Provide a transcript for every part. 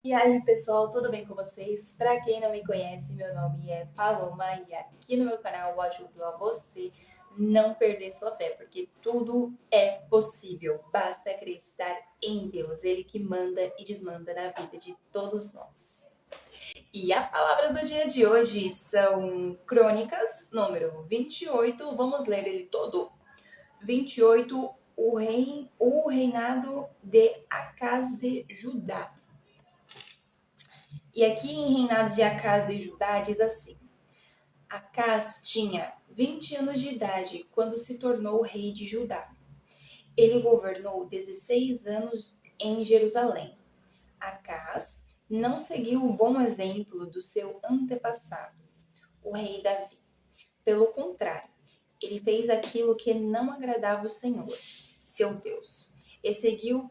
E aí, pessoal, tudo bem com vocês? Para quem não me conhece, meu nome é Paloma e aqui no meu canal eu ajudo a você não perder sua fé, porque tudo é possível. Basta acreditar em Deus, Ele que manda e desmanda na vida de todos nós. E a palavra do dia de hoje são Crônicas, número 28. Vamos ler ele todo. 28, o reinado de Acaz de Judá. E aqui em Reinado de Acaz de Judá diz assim: Acaz tinha 20 anos de idade quando se tornou rei de Judá. Ele governou 16 anos em Jerusalém. Acaz não seguiu o bom exemplo do seu antepassado, o rei Davi. Pelo contrário, ele fez aquilo que não agradava o Senhor, seu Deus, e seguiu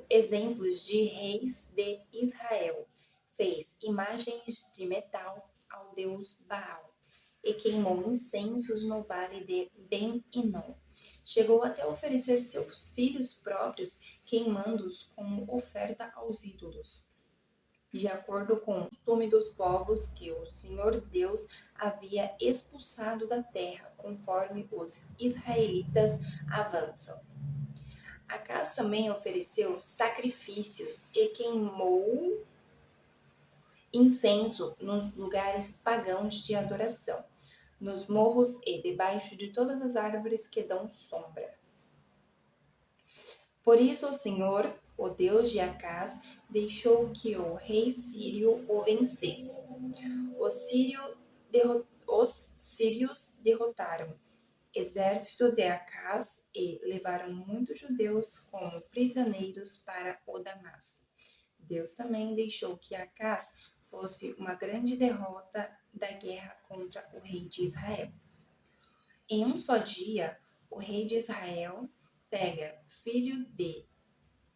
exemplos de reis de Israel. Fez imagens de metal ao deus Baal e queimou incensos no vale de Ben-Hinom. Chegou até a oferecer seus filhos próprios, queimando-os como oferta aos ídolos, de acordo com o costume dos povos que o Senhor Deus havia expulsado da terra, conforme os israelitas avançam. Acas também ofereceu sacrifícios e queimou incenso nos lugares pagãos de adoração, nos morros e debaixo de todas as árvores que dão sombra. Por isso o Senhor, o Deus de Acaz, deixou que o rei sírio o vencesse. Os sírios derrotaram exército de Acaz e levaram muitos judeus como prisioneiros para o Damasco. Deus também deixou que Acaz fosse uma grande derrota da guerra contra o rei de Israel. Em um só dia, o rei de Israel Pega, filho de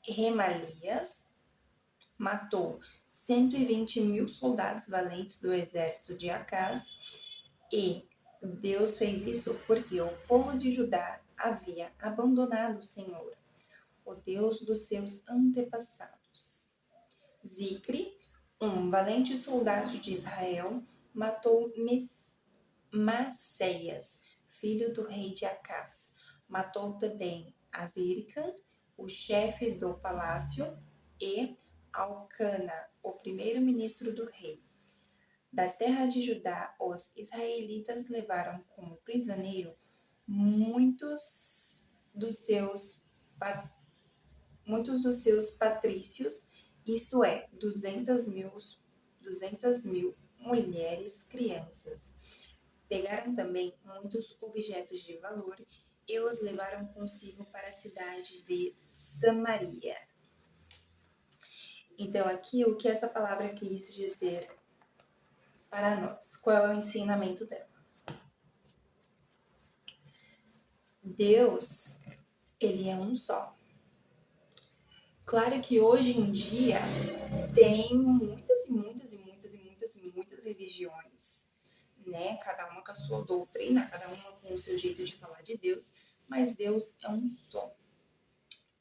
Remalias, matou 120.000 soldados valentes do exército de Acaz, e Deus fez isso porque o povo de Judá havia abandonado o Senhor, o Deus dos seus antepassados. Zicre, um valente soldado de Israel, matou Maceias, filho do rei de Acaz. Matou também Aziricã, o chefe do palácio, e Alcana, o primeiro-ministro do rei. Da terra de Judá, os israelitas levaram como prisioneiro muitos dos seus, muitos dos seus patrícios, isto é, 200.000 mulheres, crianças. Pegaram também muitos objetos de valor e os levaram consigo para a cidade de Samaria. Então, aqui o que essa palavra quis dizer para nós? Qual é o ensinamento dela? Deus, ele é um só. Claro que hoje em dia tem muitas e muitas e muitas e muitas e muitas religiões, né? Cada uma com a sua doutrina, cada uma com o seu jeito de falar de Deus, mas Deus é um só.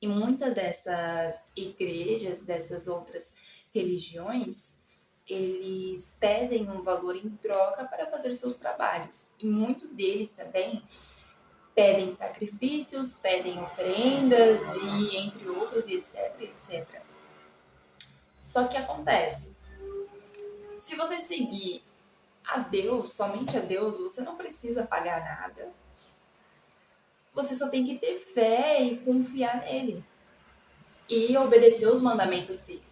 E muitas dessas igrejas, dessas outras religiões, eles pedem um valor em troca para fazer seus trabalhos. E muitos deles também pedem sacrifícios, pedem oferendas e entre outros, e etc, etc. Só que acontece, se você seguir a Deus, somente a Deus, você não precisa pagar nada. Você só tem que ter fé e confiar nele e obedecer os mandamentos dele.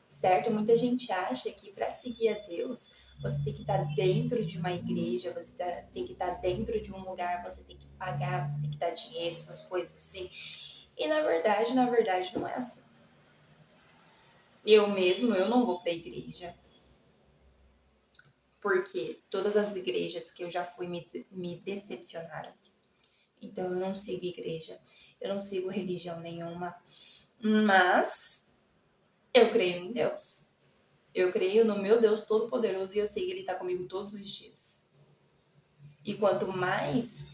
Certo? Muita gente acha que para seguir a Deus, você tem que estar dentro de uma igreja, você tem que estar dentro de um lugar, você tem que pagar, você tem que dar dinheiro, essas coisas assim. E na verdade não é assim. Eu não vou para a igreja, porque todas as igrejas que eu já fui me decepcionaram. Então eu não sigo igreja, eu não sigo religião nenhuma, mas eu creio em Deus. Eu creio no meu Deus Todo-Poderoso e eu sei que Ele está comigo todos os dias. E quanto mais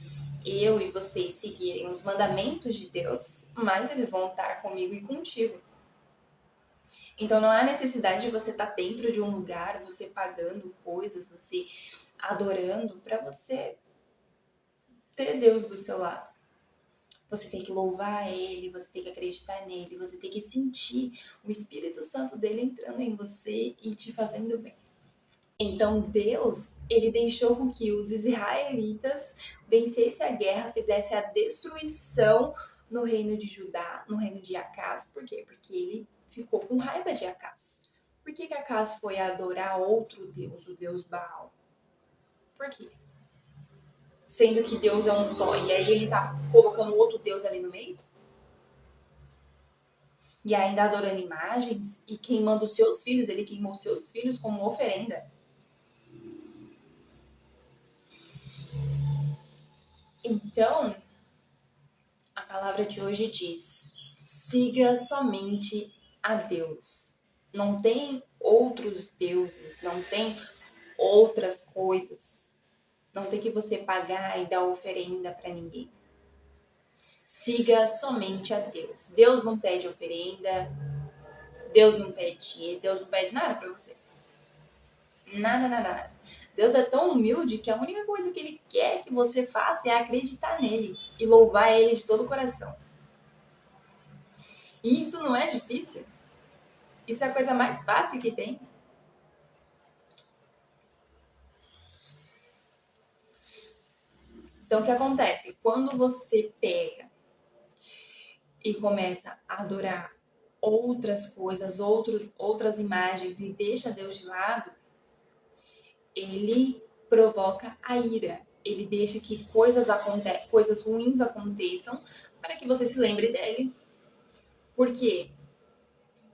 eu e vocês seguirem os mandamentos de Deus, mais eles vão estar comigo e contigo. Então não há necessidade de você estar dentro de um lugar, você pagando coisas, você adorando, para você ter Deus do seu lado. Você tem que louvar Ele, você tem que acreditar nele, você tem que sentir o Espírito Santo dele entrando em você e te fazendo bem. Então Deus, ele deixou com que os israelitas vencessem a guerra, fizessem a destruição no reino de Judá, no reino de Acás. Por quê? Porque ele ficou com raiva de Acás. Por que Acás foi adorar outro Deus, o Deus Baal? Por quê? Sendo que Deus é um só, e aí ele tá colocando outro Deus ali no meio? E ainda adorando imagens e queimando os seus filhos, ele queimou seus filhos como oferenda. Então, a palavra de hoje diz: siga somente a Deus. Não tem outros deuses, não tem outras coisas. Não tem que você pagar e dar oferenda para ninguém. Siga somente a Deus. Deus não pede oferenda, Deus não pede, Deus não pede nada para você. Nada, nada, nada. Deus é tão humilde que a única coisa que ele quer que você faça é acreditar nele e louvar ele de todo o coração. E isso não é difícil. Isso é a coisa mais fácil que tem. Então, o que acontece? Quando você pega e começa a adorar outras coisas, outras imagens e deixa Deus de lado, ele provoca a ira. Ele deixa que coisas ruins aconteçam para que você se lembre dele. Porque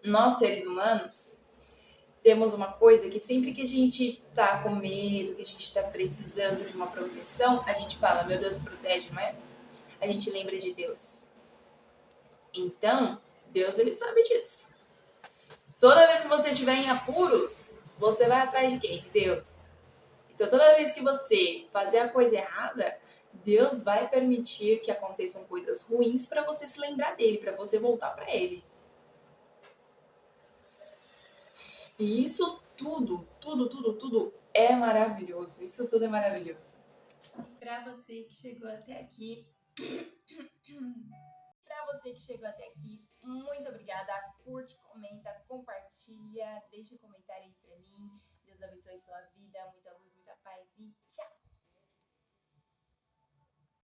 nós, seres humanos, temos uma coisa que sempre que a gente tá com medo, que a gente tá precisando de uma proteção, a gente fala, meu Deus, protege, não é? A gente lembra de Deus. Então, Deus, ele sabe disso. Toda vez que você estiver em apuros, você vai atrás de quem? De Deus. Então, toda vez que você fazer a coisa errada, Deus vai permitir que aconteçam coisas ruins para você se lembrar dele, para você voltar para ele. E isso tudo é maravilhoso. Isso tudo é maravilhoso. Para você que chegou até aqui, muito obrigada. Curte, comenta, compartilha, deixa um comentário aí para mim. Deus abençoe sua vida, muita luz, muita paz e tchau!